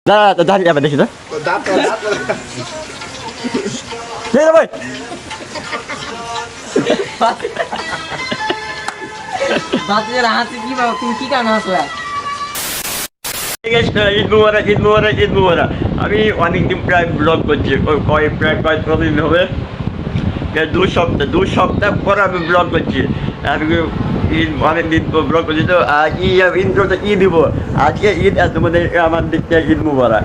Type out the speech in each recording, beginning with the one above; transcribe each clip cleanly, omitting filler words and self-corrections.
দাঁড়া দাঁড়িয়ে যাবে দেখি তো ভাই হাতে কি বাবা তুমি কি কারণে হাসলা? ঈদ মুবারক। আমি অনেকদিন প্রায় ব্লগ করছি, প্রায় কতদিন হবে, দু সপ্তাহ পর আমি ব্লগ করছি। আমি ঈদ অনেকদিন ব্লগ করছি, তো ইন্ট্রোটা কী দিব? আজকে ঈদ, তোমাদের আমার দিক থেকে ঈদ মুবারক।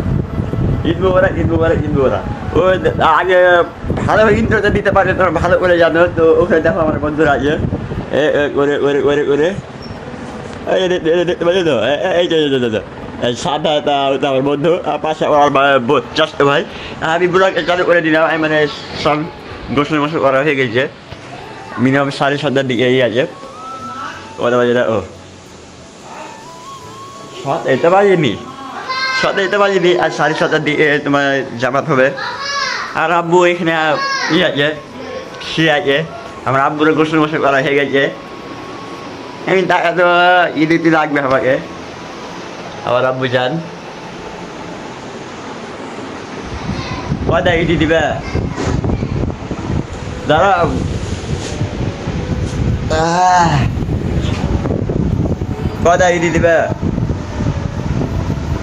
ও আগে ভালো ইন্ট্রোটা দিতে পারে, তোমরা ভালো করে জানো। তো ওখানে দেখো আমার বন্ধুরা আছে করে দেখতে পাচ্ছি তো, এই সাদা আমার বন্ধু, পাশে আমার চাষ্ট ভাই। আমি ব্লগ চালু করে দিলাম, আমি মানে সব গোসল মোসল করা হয়ে গেছে। মিনিমাম 7:30 দিকে এই আছে, কত বাজে ও 7 বাজেনি, আর 7:30 দিকে তোমার জামাত হবে। আর আব্বু এখানে আছে, সে আছে। আমার আব্বুর গোসল মোসল করা হয়ে গেছে। আমি টাকা তো ঈদে লাগবে আমাকে, আবার আব্বু যান কয়টা ইডি দিবে? দাঁড়াও, কয়টা ইডি দিবে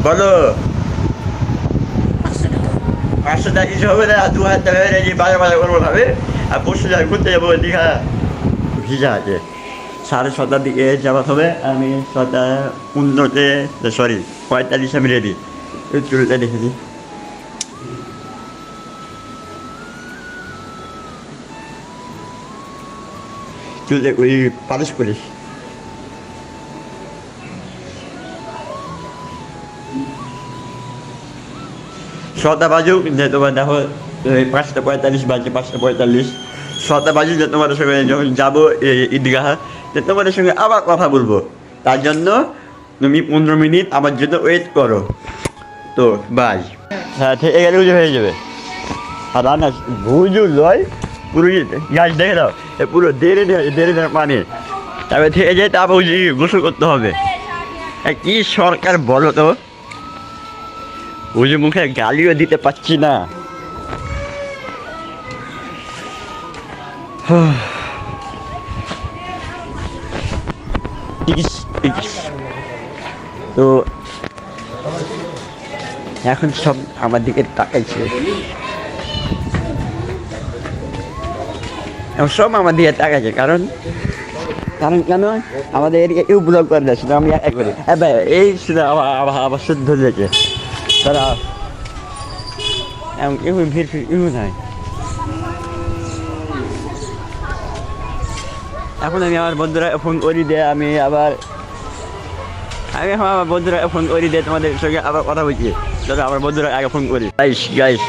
বলো? 500 টাকা কিছু হবে না, 2000 টাকা হয়ে গেছে, বাজার করবো ভাবে। আর পরশু যাই ঘুরতে যাবো দীঘা, ভিজা আছে। 7:30 দিকে যাওয়া হবে। আমি 7:15-তে, সরি 45 আমি রেডি। চুলটা দেখে দিই, চুলটা ওই পালিশ করিস। ছটা বাজুক, যে তোমার দেখো 5:45 বাজে, 5:45, 6টা বাজুক, যে তোমাদের সঙ্গে যখন যাবো ঈদগাহ, যে তোমাদের সঙ্গে আবার কথা বলবো। তার জন্য তুমি 15 মিনিট আমার জন্য ওয়েট করো। তো বাই। হ্যাঁ ঠিক এখানে হয়ে যাবে। আর রান্না ভুজু লয় পুরো গ্যাস দেখে দাও, পুরো দেড়ে পানি, তারপরে থেকে যায়, তারপর গোসল করতে হবে। কি সরকার বলো তো, ওই মুখে গালিও দিতে পারছি না। তো এখন সব আমার দিকে তাকাইছে, সব আমার দিকে তাকাইছে। কারণ কেন আমাদের এরিয়া কেউ ব্লগ করে না, শুধু আমি এক করি। হ্যাঁ ভাই, এই শুধু আবার শুদ্ধ ধরেছে তারা, এমন কেউ ভিড় কেউ নাই। এখন আমি আমার বন্ধুরা ফোন করি দিয়ে আমার বন্ধুরা ফোন করি দিয়ে তোমাদের সঙ্গে আবার কথা বলছি। চলো আমার বন্ধুরা আগে ফোন করি। গাইস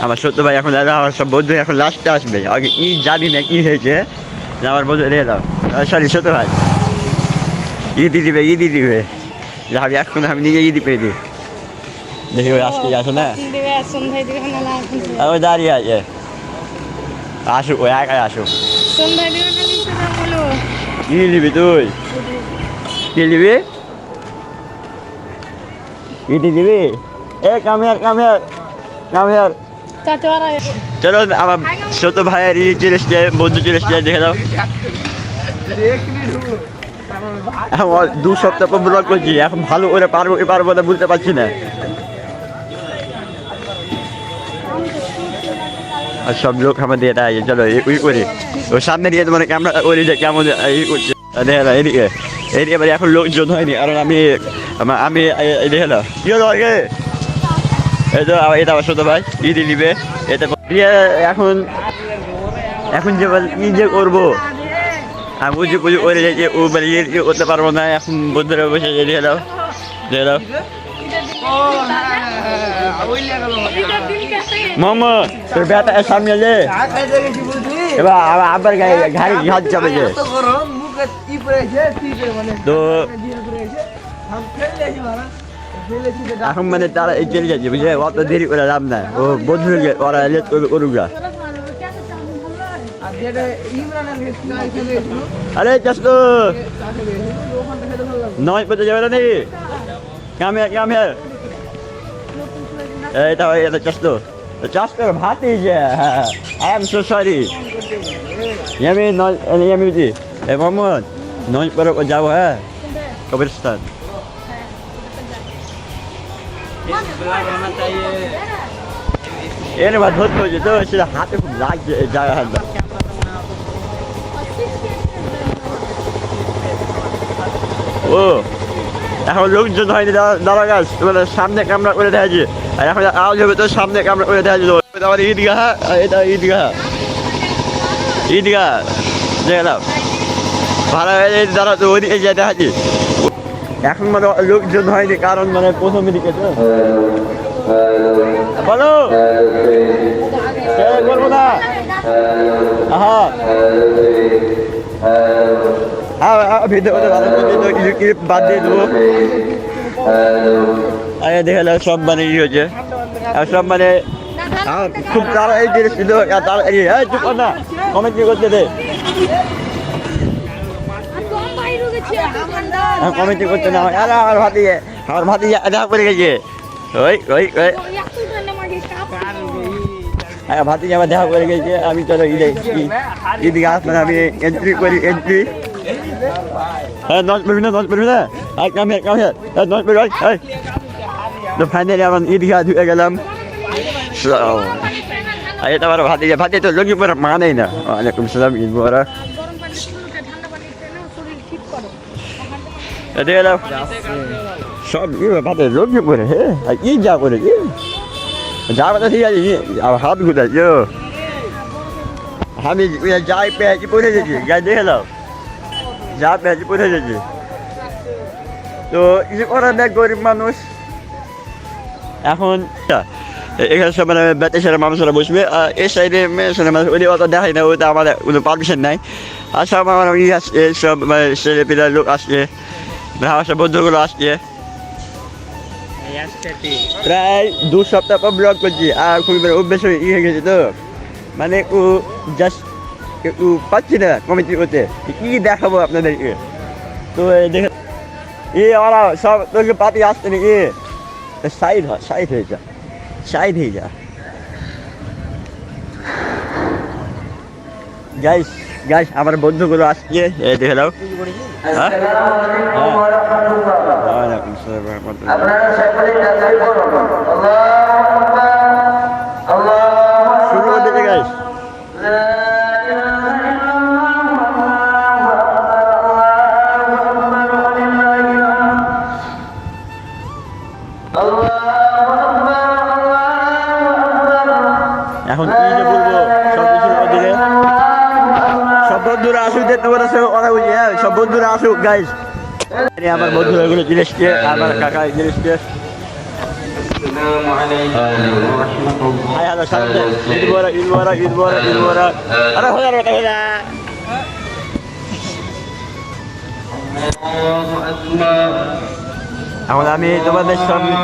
আমার সত্য ভাই এখন আমার সব বন্ধু এখন লাস্টে আসবে, আগে কি জানি না কি হয়েছে, আমার বন্ধু রে দাও, সরি সত্য ভাই ঈদি দিবে আমি এখন আমি নিজে ঈদি পেয়ে দিই। দেখি ওই আজকে আসো না, ওই দাঁড়িয়ে আছে, আসুক ওই একাই আসুক। কি নিবি তুই? কি নিবি? ঈদি দিবি? এ কামিয়ার চলো আমার ছোট ভাইয়ের ই চলে এসছে, বন্ধু চলে এসছে, দেখে দাও। এখন 2 সপ্তাহ পর ব্লগ করছি, এখন ভালো করে পারবো না বুঝতে পারছি না। আর সব লোক আমার দিয়ে দেয়, চলো ওই করি, ওর সামনে দিয়ে তোমার ক্যামেরা ওই যে কেমন ই করছে দেখে না। এদিকে এবার এখন লোকজন হয়নি, কারণ আমি দেখে না কি হলো আগে। এই তো এটা আমার ছোট ভাই ঈদি নিবে, এতে এখন যে করবো আমি পুজো করে যাই, ও ইয়ে করতে পারবো না। এখন বন্ধুরা বসে দেখে দাও মামা, তোর বেটা সামনে যে এবার আবার ঘাড়ি ঘাট যাবে যে। তো এখন মানে তারা এই চলে যাচ্ছে, বুঝলে, অত দেরি করে লাভ না। ও বন্ধু ওরা লেট করুক গা। আরে চাষ তো নয় পেতে যাবে না নাকি? কাম হে এটা এটা Just a Bhatija. I am so sorry. Yami not Yami ji. Mohammed. Non पर जाओ है कब्रिस्तान ये ना बात बहुत मुझे तो ऐसे हाथ में लाग जाएगा हल्ला ओ এখন লোকজন হয়নি দাদা গাছ তোমাদের সামনে ক্যামেরা করে দেখা যায় আর এখন আওয়াজ হবে তো সামনে ক্যামেরা করে দেখা যায় আমাদের ঈদগাহ এটা ঈদগাহ দেখলাম ভালো হয়ে দাঁড়া তো ওদিকে যেতে দেখা যায় এখন মানে লোকজন হয়নি কারণ মানে প্রথম দিকে তো বলো বলবো না হ্যাঁ ভিডিওটা ভালো করে বাদ দিয়ে দেবো আরে দেখে সব মানে ই হয়েছে সব মানে খুব তাড়াতাড়ি জিনিস ছিল তাড়াতাড়ি হ্যাঁ চুপ না কমেন্ট কি করতে দে কমেন্ট করতে না আরে আমার ভাতি দেখা করে গেছে ওই ভাতি আমার দেখা করে গেছে আমি চলো ঈদে আসলে আমি এন্ট্রি করি হ্যাঁ নট করবি না কাম হিয়ার নট করবি তো ফাইনালি আমার ঈদগাহ ধুয়ে গেলাম এটা আমার ভাতি তো লঙ্গি পরে মানেই না ওয়ালাইকুম সালাম ঈদ মোবারক এটা গেলাম সব ভাতে লঙ্গি পরে হ্যাঁ ঈদ যা করে যা কথা ঠিক আছে আমার হাত ঘুরাচ্ছ আমি যাই পেঁয়াজি পরে গেছি যাই দেখে নাও যা পেঁয়াজি পরে গেছি তো ই করার দেখ গরিব মানুষ এখন এখানে সব মানে বেতে সেরা মানুষরা বসবে আর এই সাইডে মেয়ে সেরা মানুষ ওই অত দেখাই না ওইটা আমাদের কোনো পারমিশন নাই আর সব আমার ই আসছে সব মানে ছেলে পিলার লোক আসছে আমার সব বন্ধুগুলো আসছে প্রায় 2 সপ্তাহ পর ব্লগ করছি আর খুবই মানে অভ্যেস হয়ে গেছে তো মানে একটু জাস্ট একটু পাচ্ছি না কমেন্ট করতে কি দেখাবো আপনাদেরকে তো দেখে ওরা সব তোকে পাতি আসছে নাকি সাইড হয়ে যা গাইস আমার বন্ধুগুলো আসছে দেখে দাও শুরু করে দিতে গাইস এখন কি যে বলবো সব কিছু দিলে সব বন্ধুরা আসুক তোমার সাথে কথা বলছি হ্যাঁ সব বন্ধুরা আসুক গাইস আমার বন্ধুরা এগুলো জিনিসকে আমার কাকা জিনিসকে ঈদ মোবারক আরে হয়ে যাবে এখন আমি তোমাদের সামনে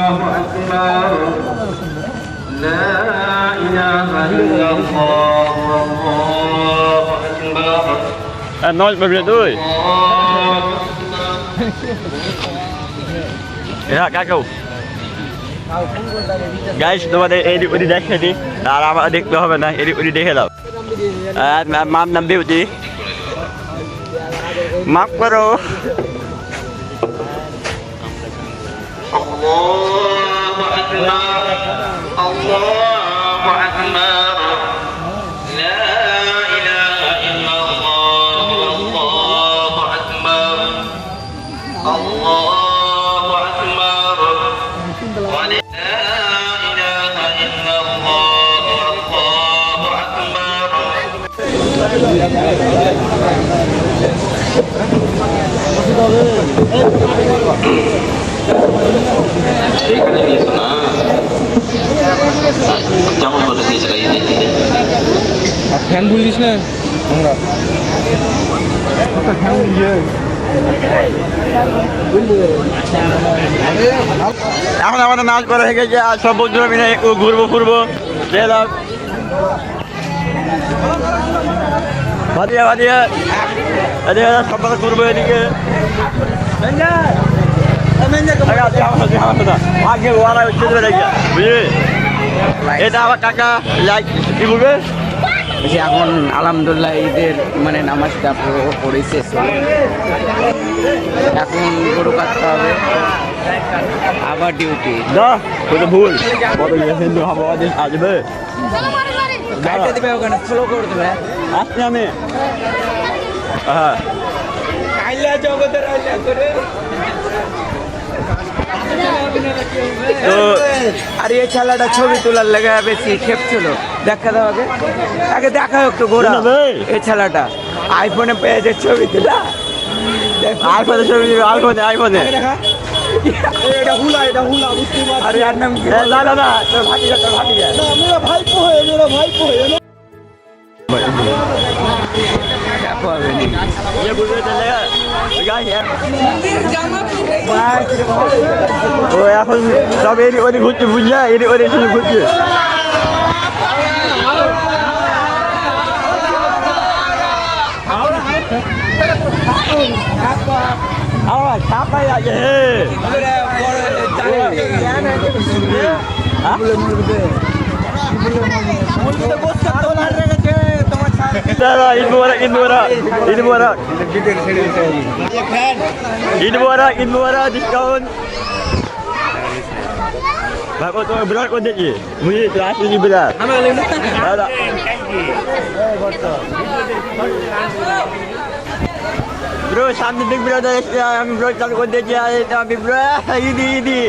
নয় পারবি তুই হ্যাঁ কাকাও গাইস তোমাদের এদিক ওদিক দেখে নি আর আমার দেখতে হবে না এদিক ওদিক দেখে দাও মার নাম বিউটি মাফ করো এইখানে দিয়েছো না কেমন করে দিয়েছে ফ্যান বলিস না এখন আমাদের নাচ করা হয়ে গেছে আর সব বন্ধুরা মিলে ঘুরবো ফুরবো ভাদিয়া সব ঘুরবো এদিকে আগে ওরা উঠতে দেবে নাকি বুঝলি এটা আমার কাকা লাইক কি বলবে যে এখন আলহামদুলিল্লাহ ঈদের মানে নামাজটা পড়েছে এখন গরু কাটতে হবে আবার ডিউটি না ওটা ভুল কত হিন্দু হাওয়া আসবে গাড়িটা দিবে ওখানে ফলো করে দেবে আসছি আমি হ্যাঁ তো আর এই ছেলেটা ছবি তোলার লেগে বেশি খেপছিল দেখা দাও আগে আগে দেখা একটু ঘোরা এই ছেলেটা আইফোনে পেয়েছে ছবি তোলা আইফোনে ছবি দিবে আইফোনে আরে আর নাম কি না না না তোর ভাতিজা দেখো হবে নি। ये बुझे चलेगा गाइस यार ও এখন সব এরি ওরি ঘুরছে বুঝলা এরি ওরি শুধু ঘুরছে আবার ছাপাই আছে দাদা ঈদ মুবারক ঈদ মুবারক ঈদ মুবারক ঈদ মুবারক ঈদ মুবারক discount Bapak tu berat kau dia je. Mungkin kelas ni berat. Ada. Bro, सामने big brother हम bro चालू कर दीजिए तो big brother ini.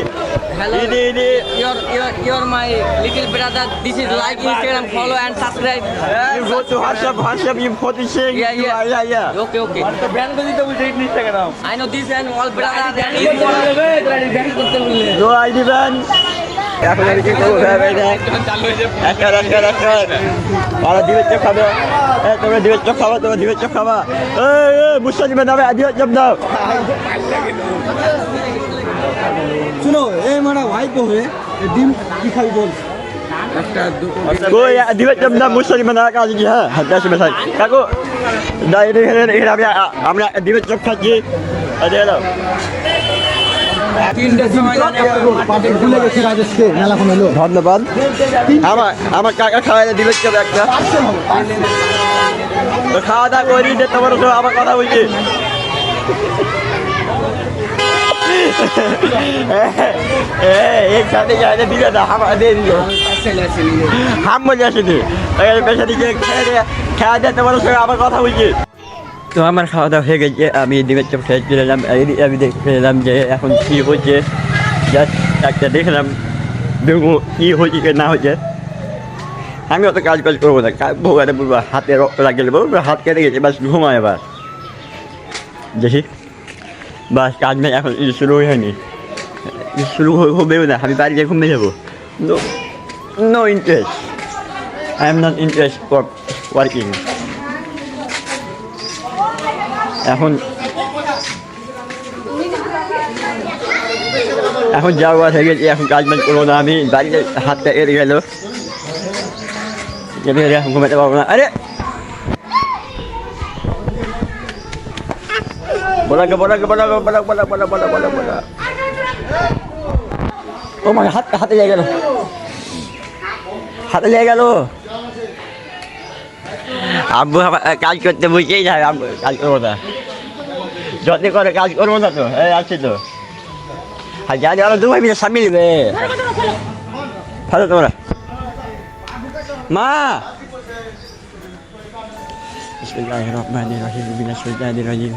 Hello. Ini. You're my little brother. This is like Instagram, follow and subscribe. You go to WhatsApp you photo share. Yeah. Okay. Ban করে দিতে বলছে Instagram I know this and all brother. That is ban করতে বললে No ID ban. এখন আমি কি করবো ভাই দেখ একটা ওরা দিবের চোখ খাবে তোমরা দিবের চোখ খাবা তোমরা দিবের চোখ খাবা মুসলিম নামে দিবের চোখ দাও শুনো এই মানে ভাই কবে ডিম কি খাবি বল একটা দুটো কই দিবের চোখ দাও মুসলিম না কাজ কি হ্যাঁ হাতে মেশাই কাকু না এখানে আমরা দিবের চোখ খাচ্ছি আরে দাও ভুলে গেছি রাজেশকে মেলাখন হলো ধন্যবাদ আমার কাকা খাওয়াই দিবে কেউ একটা তো খাওয়া দাওয়া করি যে তোমার তো আমার কথা বলছি একসাথে যাই দিবে না আমার দিয়ে দিল হাম মজা আসেনি পেশা দিকে খেয়ে দিয়ে তোমার সঙ্গে আমার কথা বলছি তো আমার খাওয়া দাওয়া হয়ে গেছে আমি ডিমের চপ খেয়ে চলে এলাম আমি দেখে এলাম যে এখন কী হচ্ছে জাস্ট একটা দেখলাম দেখবো কী হচ্ছে কি না হচ্ছে আমি অত কাজ করবো না ভোগাতে বলবো হাতে রক্ত লাগিয়ে দেবো হাত কেটে গেছে বাস ঘুমায় এবার দেখি বাস কাজ নেই এখন শুরু হয়নি শুরু হবেও না আমি বাড়িতে ঘুমিয়ে যাবো no interest I am not interest for working এখন যাওয়া হয়ে গেছে এখন কাজ বাজ করবো না আমি বাড়িতে হাতটা এড়ে গেল এখন ঘুমাতে পারবো না আরে বলা ও মানে হাতে লেগে গেল আব্বু কাজ করতে বুঝেই যায় আব্বু কাজ করবো না যত করে কাজ করবো না তো এই আছে তো আর জানি আরো দু ভাই মিলে সামিল নেবে ভালো তোমরা মা বিসমিল্লাহিররহমানিররহিম বিনাশাইতানিররাজিম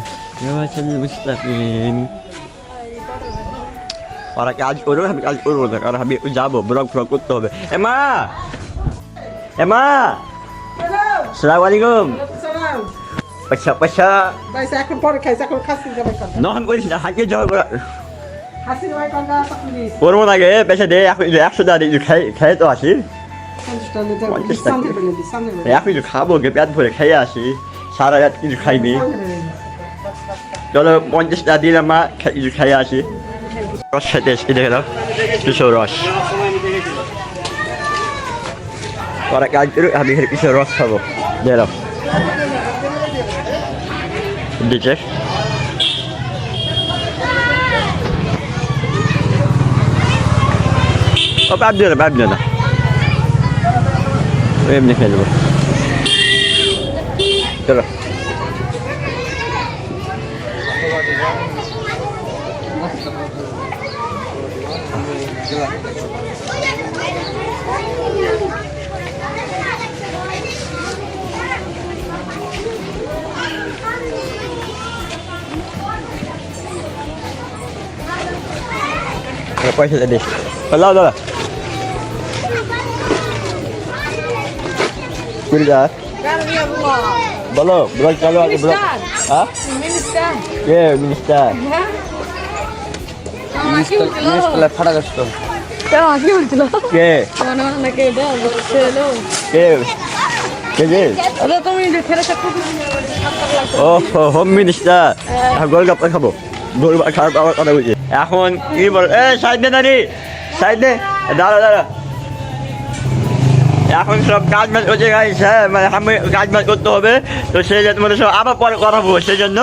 মুস্তাকিম ওরা কাজ করবে আমি কাজ করবো না কারণ আমি যাবো ব্লগ করতে হবে এ মা আসসালামু আলাইকুম পয়সা এখন পরে খাইছে এখন খাসি যাবে কথা নহন করিস না হাঁকে যাওয়া খাসি যাবে কথা তাকলি করবো না গে পেশা দে এখন 100 টাকা দিয়ে খেয়ে তো আসি 50 টাকা দিতে সামনে বলে এখন কিছু খাবো গে পেট ভরে খেয়ে আসি সারা রাত কিছু খাইনি চলো 50 টাকা দিলাম মা কিছু খেয়ে আসি রস খেতে এসে দেখে দাও কিশোর রস ওরা কাজ করুক আমি কিশোর রস খাবো দিয়ে দাও দিচ্ছে ও পাইপ দিও না এমনি খেয়ে দেবো চলো পয়সা দিস লাও দাদা কুড়িটা বলো ব্লগ চালু আছে ব্লগ হ্যাঁ কে মিনিস্টার ফাটা গেছে কে কে কে যে ও হোম মিনিস্টার গোলগাপ্পা খাবো গোলগাপ্পা খাওয়ার পাওয়ার কথা বলছি এখন কি বল এ সাইড দে দাঁড়ি সাইড দে দাঁড়া এখন সব কাজ বাজ হচ্ছে গাইস হ্যাঁ মানে আমি কাজ বাজ করতে হবে তো সেই জন্য তোমাদের সব আবার পরে কথা বলবো সেই জন্য